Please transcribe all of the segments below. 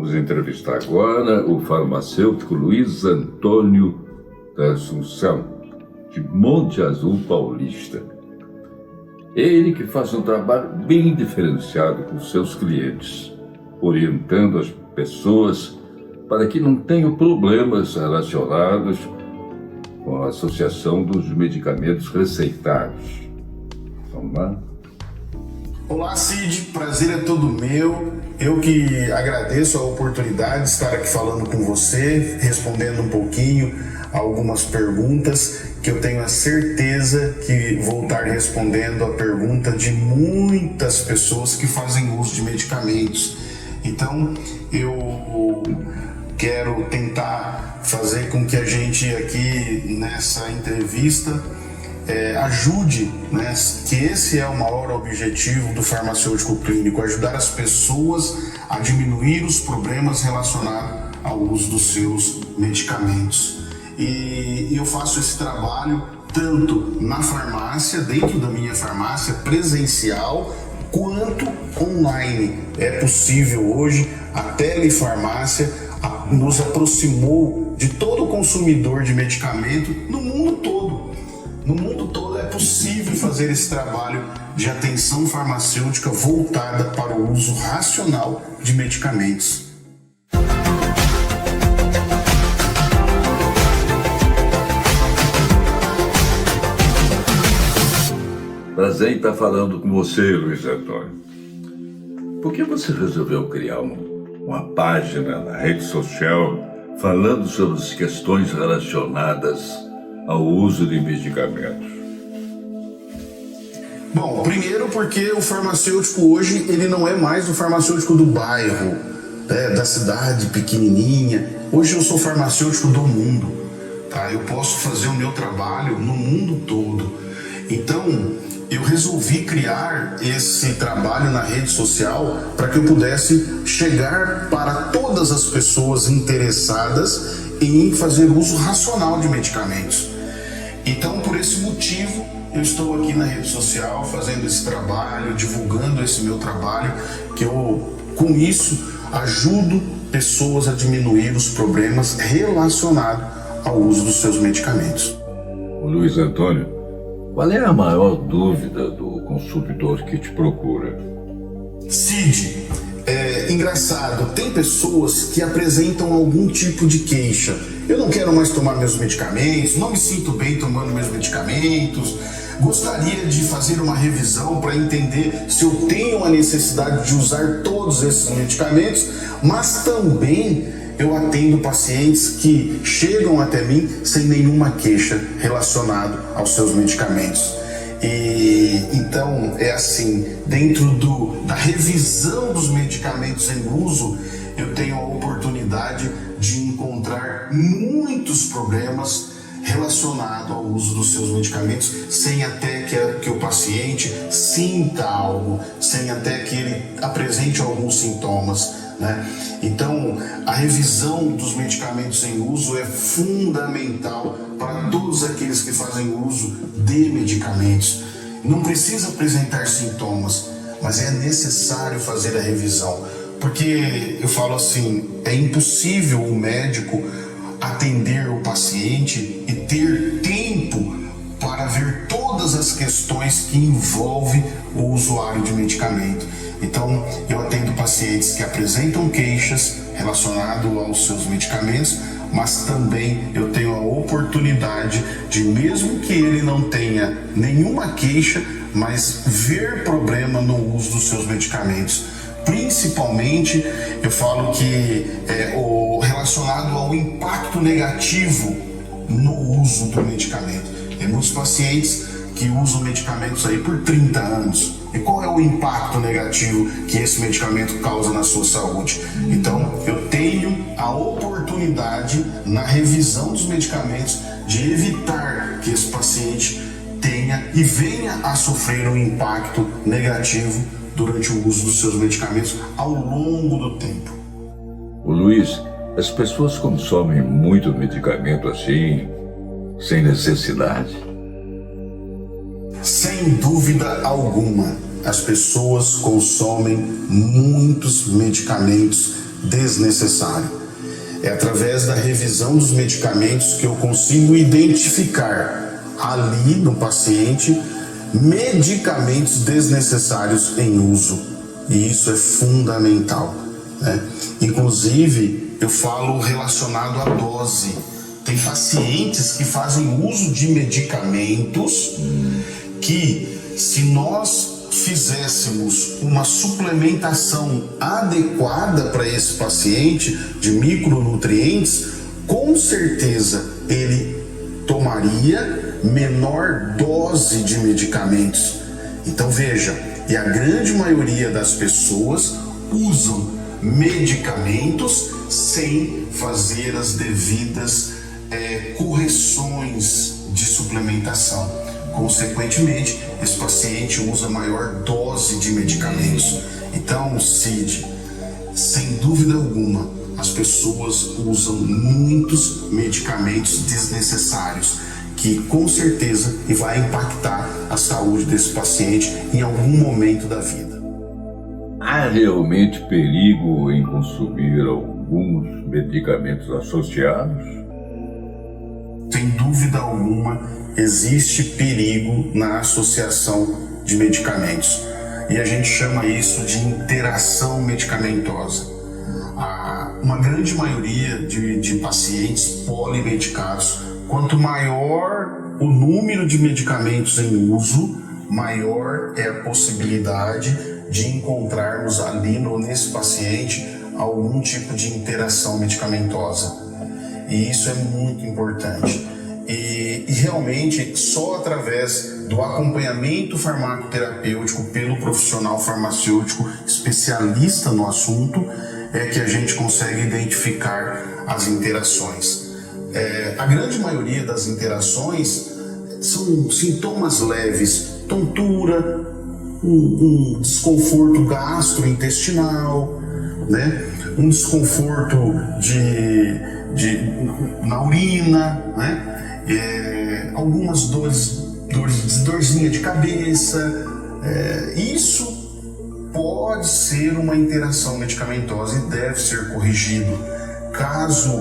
Vamos entrevistar agora o farmacêutico Luiz Antônio da Assunção, de Monte Azul Paulista. Ele que faz um trabalho bem diferenciado com seus clientes, orientando as pessoas para que não tenham problemas relacionados com a associação dos medicamentos receitados. Vamos lá? Olá, Cid, prazer é todo meu. Eu que agradeço a oportunidade de estar aqui falando com você, respondendo um pouquinho a algumas perguntas que eu tenho a certeza que vou estar respondendo a pergunta de muitas pessoas que fazem uso de medicamentos. Então, eu quero tentar fazer com que a gente aqui nessa entrevista ajude, né, que esse é o maior objetivo do farmacêutico clínico, ajudar as pessoas a diminuir os problemas relacionados ao uso dos seus medicamentos. E eu faço esse trabalho tanto na farmácia, dentro da minha farmácia presencial, quanto online. É possível hoje, a telefarmácia nos aproximou de todo consumidor de medicamento no mundo todo. No mundo todo é possível fazer esse trabalho de atenção farmacêutica voltada para o uso racional de medicamentos. Prazer em estar falando com você, Luiz Antônio. Por que você resolveu criar uma página na rede social falando sobre as questões relacionadas ao uso de medicamentos? Bom, primeiro porque o farmacêutico hoje ele não é mais o farmacêutico do bairro, da cidade pequenininha. Hoje eu sou farmacêutico do mundo, tá? Eu posso fazer o meu trabalho no mundo todo. Então, eu resolvi criar esse trabalho na rede social para que eu pudesse chegar para todas as pessoas interessadas em fazer uso racional de medicamentos. Então, por esse motivo, eu estou aqui na rede social fazendo esse trabalho, divulgando esse meu trabalho, que eu, com isso, ajudo pessoas a diminuir os problemas relacionados ao uso dos seus medicamentos. Luiz Antônio, qual é a maior dúvida do consumidor que te procura? Cid, engraçado, tem pessoas que apresentam algum tipo de queixa. Eu não quero mais tomar meus medicamentos, não me sinto bem tomando meus medicamentos, gostaria de fazer uma revisão para entender se eu tenho a necessidade de usar todos esses medicamentos, mas também eu atendo pacientes que chegam até mim sem nenhuma queixa relacionada aos seus medicamentos. E então é assim, dentro da revisão dos medicamentos em uso, eu tenho a oportunidade de encontrar muitos problemas relacionados ao uso dos seus medicamentos, sem até que o paciente sinta algo, sem até que ele apresente alguns sintomas, né? Então, a revisão dos medicamentos em uso é fundamental para todos aqueles que fazem uso de medicamentos. Não precisa apresentar sintomas, mas é necessário fazer a revisão, porque eu falo assim, é impossível o médico atender o paciente e ter tempo para ver todas as questões que envolvem o usuário de medicamento. Então, eu atendo pacientes que apresentam queixas relacionadas aos seus medicamentos, mas também eu tenho a oportunidade de, mesmo que ele não tenha nenhuma queixa, mas ver problema no uso dos seus medicamentos. Principalmente, eu falo que o relacionado ao impacto negativo no uso do medicamento. Tem muitos pacientes que usam medicamentos aí por 30 anos. E qual é o impacto negativo que esse medicamento causa na sua saúde? Então, eu tenho a oportunidade, na revisão dos medicamentos, de evitar que esse paciente tenha e venha a sofrer um impacto negativo durante o uso dos seus medicamentos ao longo do tempo. Ô Luiz, as pessoas consomem muito medicamento assim, sem necessidade? Sem dúvida alguma, as pessoas consomem muitos medicamentos desnecessário. É através da revisão dos medicamentos que eu consigo identificar ali no paciente medicamentos desnecessários em uso. E isso é fundamental, né? Inclusive, eu falo relacionado à dose. Tem pacientes que fazem uso de medicamentos que, se nós fizéssemos uma suplementação adequada para esse paciente de micronutrientes, com certeza ele tomaria menor dose de medicamentos. Então veja, e a grande maioria das pessoas usam medicamentos sem fazer as devidas correções de suplementação. Consequentemente, esse paciente usa maior dose de medicamentos. Então, Cid, sem dúvida alguma, as pessoas usam muitos medicamentos desnecessários, que com certeza vai impactar a saúde desse paciente em algum momento da vida. Há realmente perigo em consumir alguns medicamentos associados? Sem dúvida alguma, existe perigo na associação de medicamentos. E a gente chama isso de interação medicamentosa. Uma grande maioria de pacientes polimedicados, quanto maior o número de medicamentos em uso, maior é a possibilidade de encontrarmos ali nesse paciente algum tipo de interação medicamentosa. E isso é muito importante. E realmente só através do acompanhamento farmacoterapêutico pelo profissional farmacêutico especialista no assunto é que a gente consegue identificar as interações. A grande maioria das interações são sintomas leves, tontura, um desconforto gastrointestinal, né? Um desconforto na urina, né? Algumas dorzinha de cabeça. Isso pode ser uma interação medicamentosa e deve ser corrigido. Caso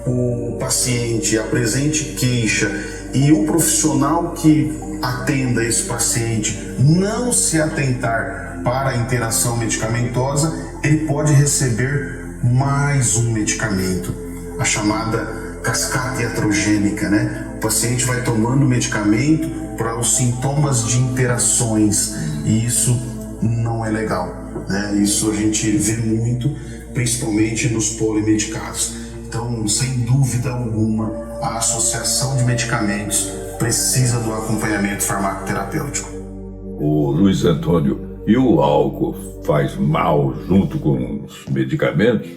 o paciente apresente queixa e o profissional que atenda esse paciente não se atentar para a interação medicamentosa, ele pode receber mais um medicamento, a chamada cascata iatrogênica, né? O paciente vai tomando medicamento para os sintomas de interações e isso não é legal, né? Isso a gente vê muito, principalmente nos polimedicados. Então, sem dúvida alguma, a associação de medicamentos precisa do acompanhamento farmacoterapêutico. O Luiz Antônio, e o álcool faz mal junto com os medicamentos?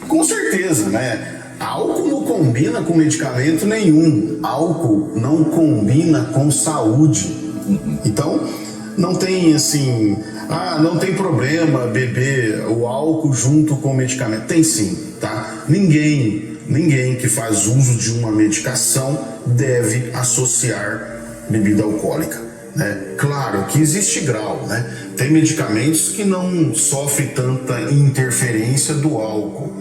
Com certeza, né? Álcool não combina com medicamento nenhum. Álcool não combina com saúde. Então, não tem assim, não tem problema beber o álcool junto com o medicamento. Tem sim, tá? Ninguém que faz uso de uma medicação deve associar bebida alcoólica, né? Claro que existe grau, né? Tem medicamentos que não sofrem tanta interferência do álcool,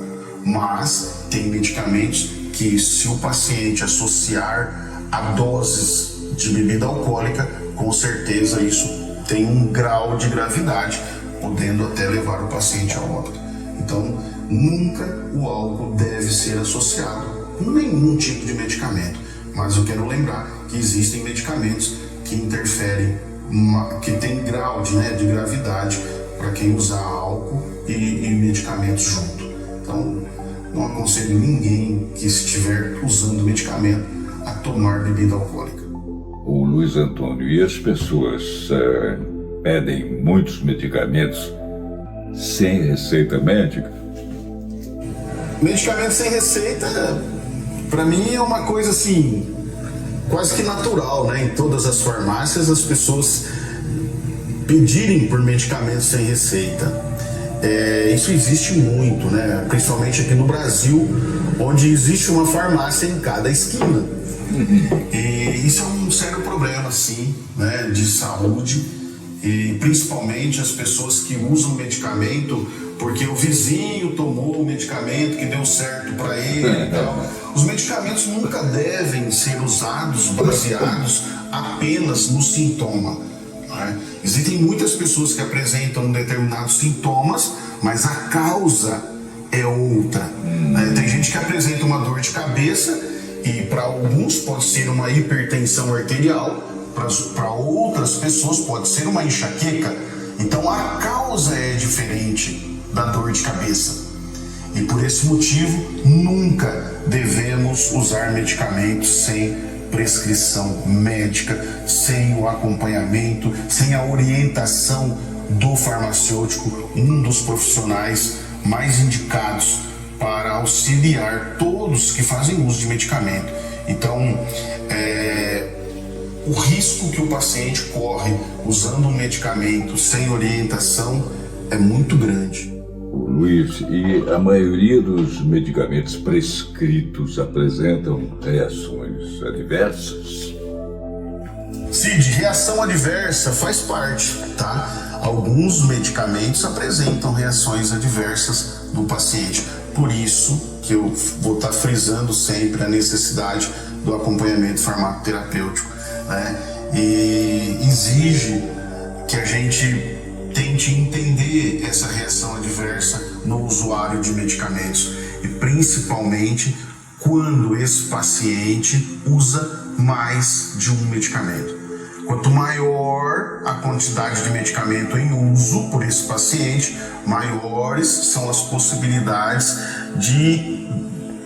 mas tem medicamentos que, se o paciente associar a doses de bebida alcoólica, com certeza isso tem um grau de gravidade, podendo até levar o paciente a óbito. Então, nunca o álcool deve ser associado com nenhum tipo de medicamento. Mas eu quero lembrar que existem medicamentos que interferem, que tem grau de gravidade para quem usar álcool e medicamentos junto. Então, não aconselho ninguém que estiver usando medicamento a tomar bebida alcoólica. O Luiz Antônio, e as pessoas pedem muitos medicamentos sem receita médica? Medicamento sem receita, para mim, é uma coisa assim, quase que natural, né? Em todas as farmácias, as pessoas pedirem por medicamentos sem receita. Isso existe muito, né? Principalmente aqui no Brasil, onde existe uma farmácia em cada esquina. E isso é um sério problema, sim, né? De saúde. E principalmente as pessoas que usam medicamento porque o vizinho tomou o medicamento que deu certo para ele e tal. Os medicamentos nunca devem ser usados baseados apenas no sintoma. Né? Existem muitas pessoas que apresentam determinados sintomas, mas a causa é outra. Né? Tem gente que apresenta uma dor de cabeça e para alguns pode ser uma hipertensão arterial, para outras pessoas pode ser uma enxaqueca. Então a causa é diferente da dor de cabeça. E por esse motivo, nunca devemos usar medicamentos sem prescrição médica, sem o acompanhamento, sem a orientação do farmacêutico, um dos profissionais mais indicados para auxiliar todos que fazem uso de medicamento. Então, o risco que o paciente corre usando um medicamento sem orientação é muito grande. Luiz, e a maioria dos medicamentos prescritos apresentam reações adversas? Cid, reação adversa faz parte, tá? Alguns medicamentos apresentam reações adversas no paciente. Por isso que eu vou estar frisando sempre a necessidade do acompanhamento farmacoterapêutico, né? E exige que a gente tente entender essa reação adversa no usuário de medicamentos e principalmente quando esse paciente usa mais de um medicamento. Quanto maior a quantidade de medicamento em uso por esse paciente, maiores são as possibilidades de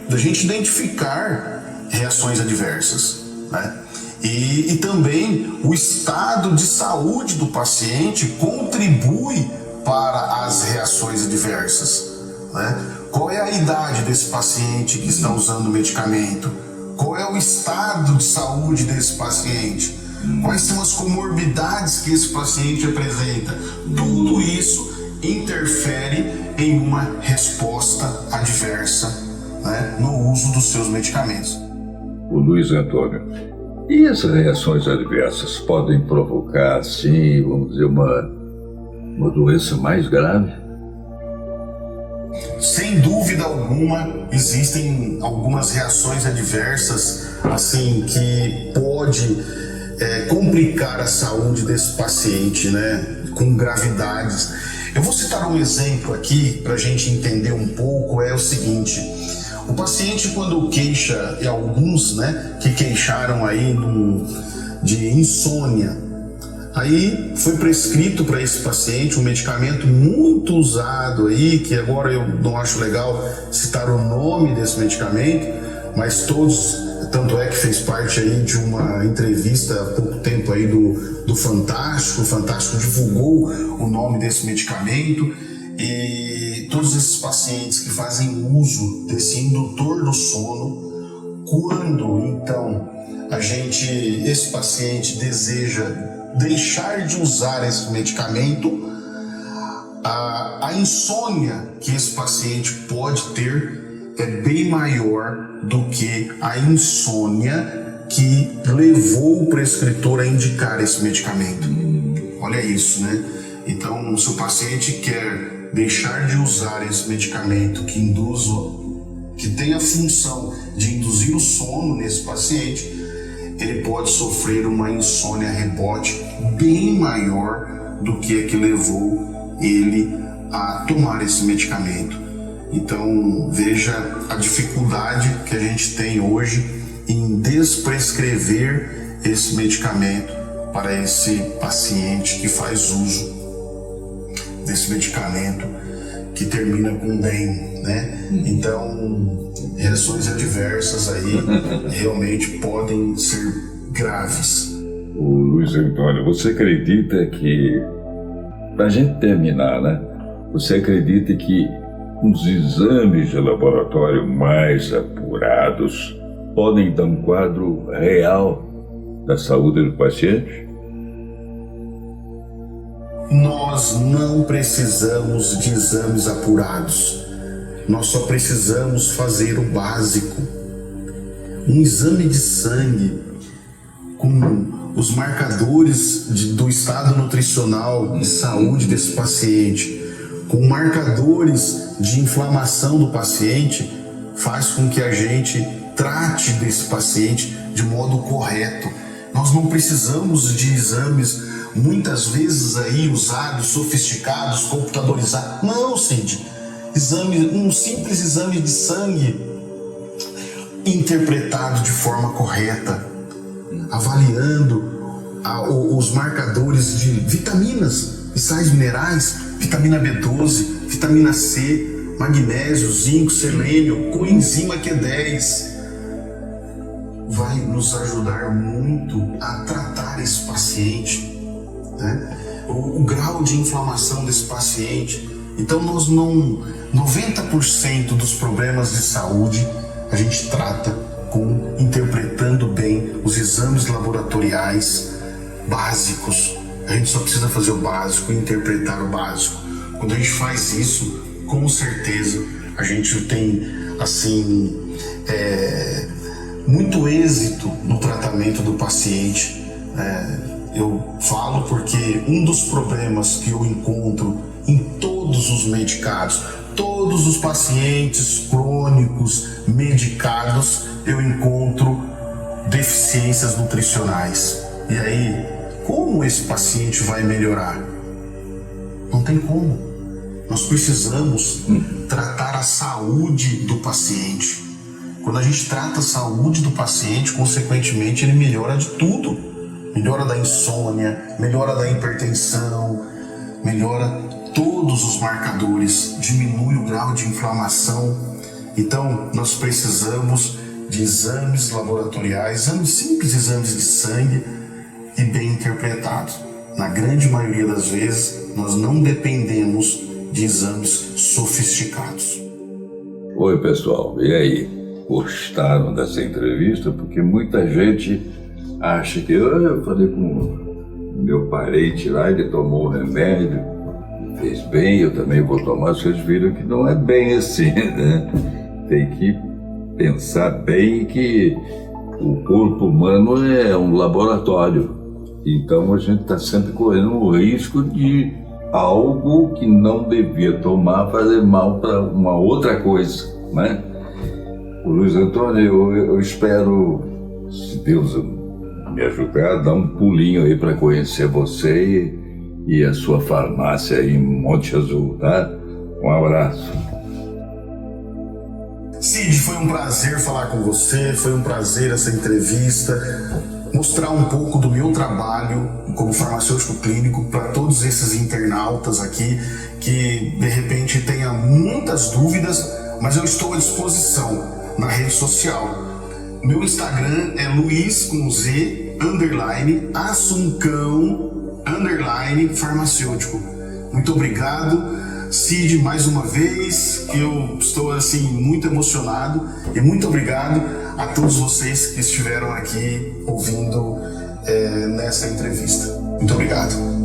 a gente identificar reações adversas, né? E também o estado de saúde do paciente contribui para as reações adversas, né? Qual é a idade desse paciente que está usando o medicamento? Qual é o estado de saúde desse paciente? Quais são as comorbidades que esse paciente apresenta? Tudo isso interfere em uma resposta adversa, né, no uso dos seus medicamentos. O Luiz Antônio, e as reações adversas podem provocar, assim, vamos dizer, uma doença mais grave? Sem dúvida alguma, existem algumas reações adversas, assim, que pode complicar a saúde desse paciente, né, com gravidades. Eu vou citar um exemplo aqui para a gente entender um pouco, é o seguinte. O paciente, quando queixa, e alguns, né, que queixaram aí de insônia, aí foi prescrito para esse paciente um medicamento muito usado aí, que agora eu não acho legal citar o nome desse medicamento, mas todos, tanto é que fez parte aí de uma entrevista há pouco tempo aí do Fantástico. O Fantástico divulgou o nome desse medicamento. E todos esses pacientes que fazem uso desse indutor do sono, quando então esse paciente deseja deixar de usar esse medicamento, a insônia que esse paciente pode ter é bem maior do que a insônia que levou o prescritor a indicar esse medicamento. Olha isso, né? Então, se o paciente quer deixar de usar esse medicamento que tem a função de induzir o sono nesse paciente, ele pode sofrer uma insônia rebote bem maior do que a que levou ele a tomar esse medicamento. Então, veja a dificuldade que a gente tem hoje em desprescrever esse medicamento para esse paciente que faz uso desse medicamento que termina com bem, né? Então, reações adversas aí realmente podem ser graves. O Luiz Antônio, você acredita que, para a gente terminar, né? Você acredita que os exames de laboratório mais apurados podem dar um quadro real da saúde do paciente? Nós não precisamos de exames apurados. Nós só precisamos fazer o básico. Um exame de sangue com os marcadores do estado nutricional de saúde desse paciente, com marcadores de inflamação do paciente, faz com que a gente trate desse paciente de modo correto. Nós não precisamos de exames muitas vezes aí usados, sofisticados, computadorizados. Não, Cid. Um simples exame de sangue interpretado de forma correta, avaliando os marcadores de vitaminas e sais minerais, vitamina B12, vitamina C, magnésio, zinco, selênio, coenzima Q10, vai nos ajudar muito a tratar esse paciente, né? O grau de inflamação desse paciente. Então 90% dos problemas de saúde a gente trata interpretando bem os exames laboratoriais básicos. A gente só precisa fazer o básico e interpretar o básico. Quando a gente faz isso, com certeza a gente tem assim muito êxito no tratamento do paciente. Eu falo porque um dos problemas que eu encontro em todos os medicados, todos os pacientes crônicos medicados, eu encontro deficiências nutricionais. E aí, como esse paciente vai melhorar? Não tem como. Nós precisamos tratar a saúde do paciente. Quando a gente trata a saúde do paciente, consequentemente, ele melhora de tudo. Melhora da insônia, melhora da hipertensão, melhora todos os marcadores, diminui o grau de inflamação. Então, nós precisamos de exames laboratoriais, simples exames de sangue e bem interpretados. Na grande maioria das vezes, nós não dependemos de exames sofisticados. Oi, pessoal, e aí? Gostaram dessa entrevista? Porque muita gente acha que eu falei com meu parente lá, ele tomou o remédio, fez bem, eu também vou tomar. Vocês viram que não é bem assim, né? Tem que pensar bem que o corpo humano é um laboratório. Então a gente está sempre correndo o risco de algo que não devia tomar fazer mal para uma outra coisa, né? O Luiz Antônio, eu espero, se Deus me ajudar, dar um pulinho aí para conhecer você e a sua farmácia aí em Monte Azul, tá? Um abraço. Cid, foi um prazer falar com você, foi um prazer essa entrevista, mostrar um pouco do meu trabalho como farmacêutico clínico para todos esses internautas aqui que de repente tenham muitas dúvidas, mas eu estou à disposição na rede social. Meu Instagram é Luiz com Z, _Assuncão, farmacêutico. Muito obrigado, Cid, mais uma vez. Eu estou assim muito emocionado e muito obrigado a todos vocês que estiveram aqui ouvindo nessa entrevista. Muito obrigado.